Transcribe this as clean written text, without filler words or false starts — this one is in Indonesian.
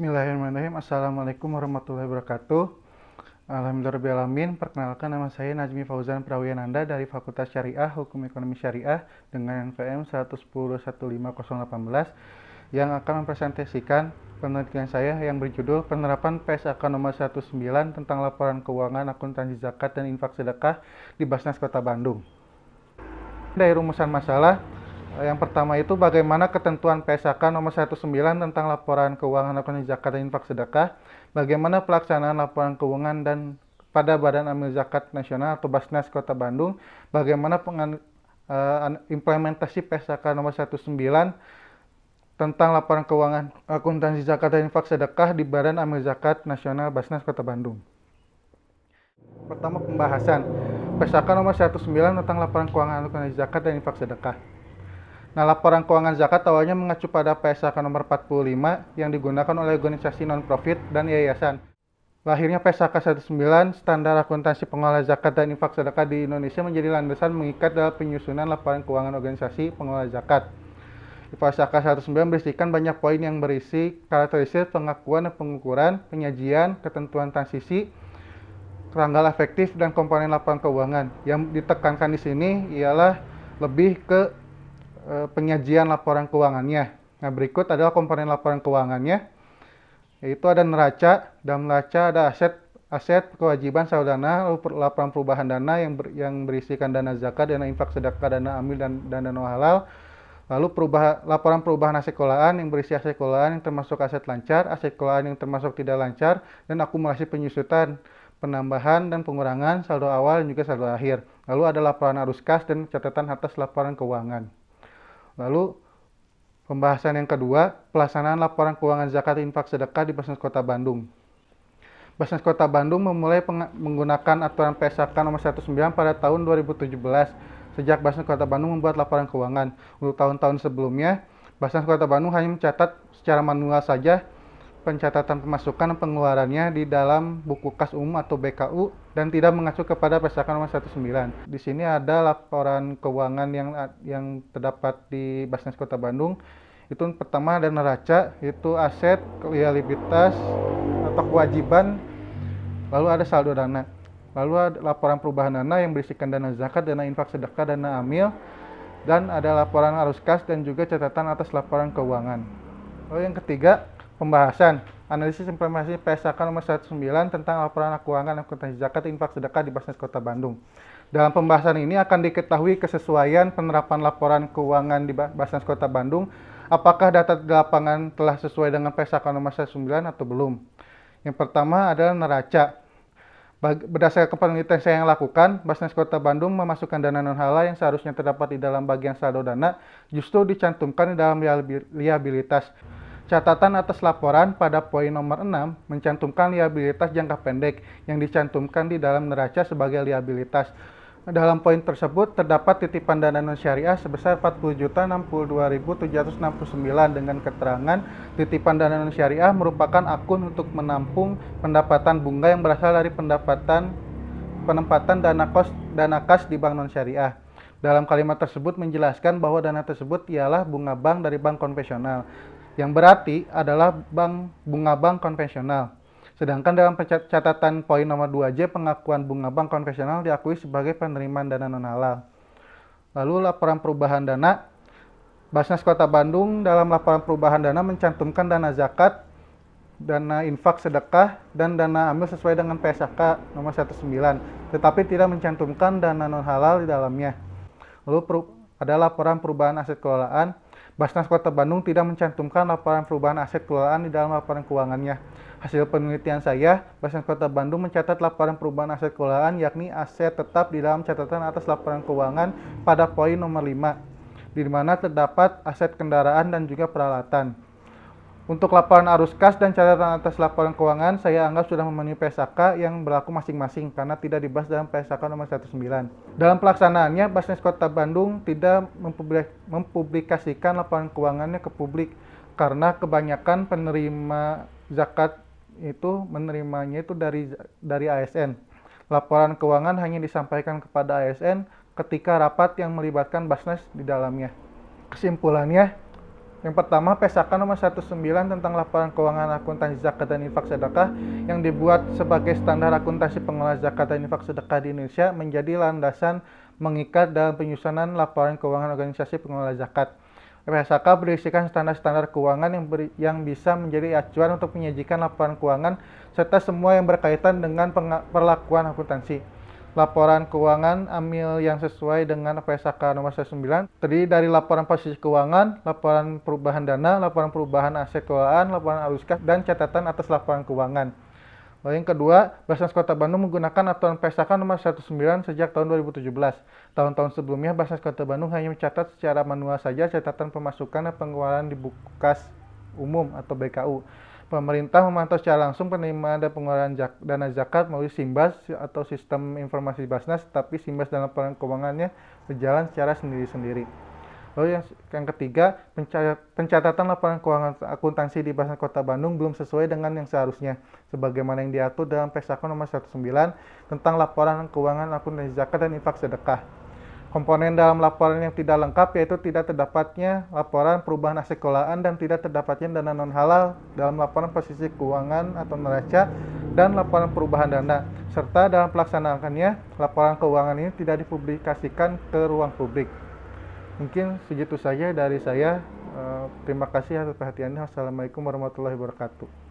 Bismillahirrahmanirrahim. Assalamualaikum warahmatullahi wabarakatuh. Alhamdulillahirrahmanirrahim. Perkenalkan, nama saya Najmi Fauzan Prawiyananda dari Fakultas Syariah Hukum Ekonomi Syariah dengan NPM 110.15018 yang akan mempresentasikan penelitian saya yang berjudul Penerapan PSAK nomor 19 tentang laporan keuangan akuntansi zakat dan infak sedekah di Basnas Kota Bandung. Dari rumusan masalah, yang pertama itu bagaimana ketentuan PSAK nomor 19 tentang laporan keuangan akuntansi zakat dan infak sedekah, bagaimana pelaksanaan laporan keuangan dan pada Badan Amil Zakat Nasional atau Basnas Kota Bandung, bagaimana implementasi PSAK nomor 19 tentang laporan keuangan akuntansi zakat dan infak sedekah di Badan Amil Zakat Nasional Basnas Kota Bandung. Pertama, pembahasan PSAK nomor 19 tentang laporan keuangan akuntansi zakat dan infak sedekah. Nah, laporan keuangan zakat awalnya mengacu pada PSAK nomor 45 yang digunakan oleh organisasi non-profit dan yayasan. Lahirnya PSAK 19 standar akuntansi pengelola zakat dan infak sedekah di Indonesia menjadi landasan mengikat dalam penyusunan laporan keuangan organisasi pengelola zakat. PSAK 19 berisikan banyak poin yang berisi karakteristik, pengakuan dan pengukuran, penyajian, ketentuan transisi, tanggal efektif, dan komponen laporan keuangan. Yang ditekankan di sini ialah lebih ke penyajian laporan keuangannya. Nah, berikut adalah komponen laporan keuangannya, yaitu ada neraca. Dalam neraca ada aset, kewajiban, saldo dana, lalu laporan perubahan dana yang berisikan dana zakat, dana infak sedekah, dana amil, dan dana halal. Lalu laporan perubahan aset kelolaan yang berisi aset kelolaan yang termasuk aset lancar, aset kelolaan yang termasuk tidak lancar, dan akumulasi penyusutan, penambahan dan pengurangan, saldo awal, dan juga saldo akhir. Lalu ada laporan arus kas dan catatan atas laporan keuangan. Lalu pembahasan yang kedua, pelaksanaan laporan keuangan zakat infak sedekah di Basnas Kota Bandung. Basnas Kota Bandung memulai menggunakan aturan PSAK nomor 19 pada tahun 2017. Sejak Basnas Kota Bandung membuat laporan keuangan. Untuk tahun-tahun sebelumnya, Basnas Kota Bandung hanya mencatat secara manual saja pencatatan pemasukan dan pengeluarannya di dalam buku kas umum atau BKU dan tidak mengacu kepada PSAK nomor 19. Di sini ada laporan keuangan yang terdapat di Basnas Kota Bandung. Itu pertama ada neraca, itu aset, liabilitas atau kewajiban, lalu ada saldo dana. Lalu ada laporan perubahan dana yang berisikan dana zakat, dana infak sedekah, dana amil, dan ada laporan arus kas dan juga catatan atas laporan keuangan. Lalu yang ketiga, pembahasan analisis implementasi PSAK nomor 19 tentang laporan keuangan akuntansi zakat infak sedekah di Basnas Kota Bandung. Dalam pembahasan ini akan diketahui kesesuaian penerapan laporan keuangan di Basnas Kota Bandung, apakah data di lapangan telah sesuai dengan PSAK nomor 19 atau belum. Yang pertama adalah neraca. Berdasarkan penelitian saya yang lakukan, Basnas Kota Bandung memasukkan dana non-halal yang seharusnya terdapat di dalam bagian saldo dana justru dicantumkan di dalam liabilitas. Catatan atas laporan pada poin nomor 6 mencantumkan liabilitas jangka pendek yang dicantumkan di dalam neraca sebagai liabilitas. Dalam poin tersebut terdapat titipan dana non-syariah sebesar 40.062.769 dengan keterangan titipan dana non-syariah merupakan akun untuk menampung pendapatan bunga yang berasal dari penempatan dana kas di bank non-syariah. Dalam kalimat tersebut menjelaskan bahwa dana tersebut ialah bunga bank dari bank konvensional, yang berarti adalah bunga bank konvensional. Sedangkan dalam catatan poin nomor 2J, pengakuan bunga bank konvensional diakui sebagai penerimaan dana non-halal. Lalu laporan perubahan dana. Basnas Kota Bandung dalam laporan perubahan dana mencantumkan dana zakat, dana infak sedekah, dan dana amil sesuai dengan PSAK nomor 19, tetapi tidak mencantumkan dana non-halal di dalamnya. Lalu ada laporan perubahan aset kelolaan. Basnas Kota Bandung tidak mencantumkan laporan perubahan aset kelolaan di dalam laporan keuangannya. Hasil penelitian saya, Basnas Kota Bandung mencatat laporan perubahan aset kelolaan yakni aset tetap di dalam catatan atas laporan keuangan pada poin nomor 5, di mana terdapat aset kendaraan dan juga peralatan. Untuk laporan arus kas dan catatan atas laporan keuangan, saya anggap sudah memenuhi PSAK yang berlaku masing-masing karena tidak dibahas dalam PSAK nomor 19. Dalam pelaksanaannya, Basnas Kota Bandung tidak mempublikasikan laporan keuangannya ke publik karena kebanyakan penerima zakat itu menerimanya itu dari ASN. Laporan keuangan hanya disampaikan kepada ASN ketika rapat yang melibatkan Basnas di dalamnya. Kesimpulannya, Yang pertama, PSAK nomor 19 tentang laporan keuangan akuntansi zakat dan infak sedekah yang dibuat sebagai standar akuntansi pengelola zakat dan infak sedekah di Indonesia menjadi landasan mengikat dalam penyusunan laporan keuangan organisasi pengelola zakat. PSAK berisikan standar-standar keuangan yang bisa menjadi acuan untuk menyajikan laporan keuangan serta semua yang berkaitan dengan perlakuan akuntansi. Laporan keuangan AMIL yang sesuai dengan PSAK nomor 19 terdiri dari laporan posisi keuangan, laporan perubahan dana, laporan perubahan aset kelolaan, laporan arus kas, dan catatan atas laporan keuangan. Lalu yang kedua, Basnas Kota Bandung menggunakan aturan PSAK nomor 19 sejak tahun 2017. Tahun-tahun sebelumnya, Basnas Kota Bandung hanya mencatat secara manual saja catatan pemasukan dan pengeluaran di buku kas umum atau BKU. Pemerintah memantau secara langsung penerimaan dan pengeluaran dana zakat melalui SIMBAS atau Sistem Informasi Basnas, tapi SIMBAS dan laporan keuangannya berjalan secara sendiri-sendiri. Lalu yang ketiga, pencatatan laporan keuangan akuntansi di Basnas Kota Bandung belum sesuai dengan yang seharusnya, sebagaimana yang diatur dalam PSAK nomor 19 tentang laporan keuangan akuntansi zakat dan infak sedekah. Komponen dalam laporan yang tidak lengkap yaitu tidak terdapatnya laporan perubahan aset kelolaan dan tidak terdapatnya dana non-halal dalam laporan posisi keuangan atau neraca dan laporan perubahan dana, serta dalam pelaksanaannya laporan keuangan ini tidak dipublikasikan ke ruang publik. Mungkin segitu saja dari saya. Terima kasih atas perhatiannya. Wassalamualaikum warahmatullahi wabarakatuh.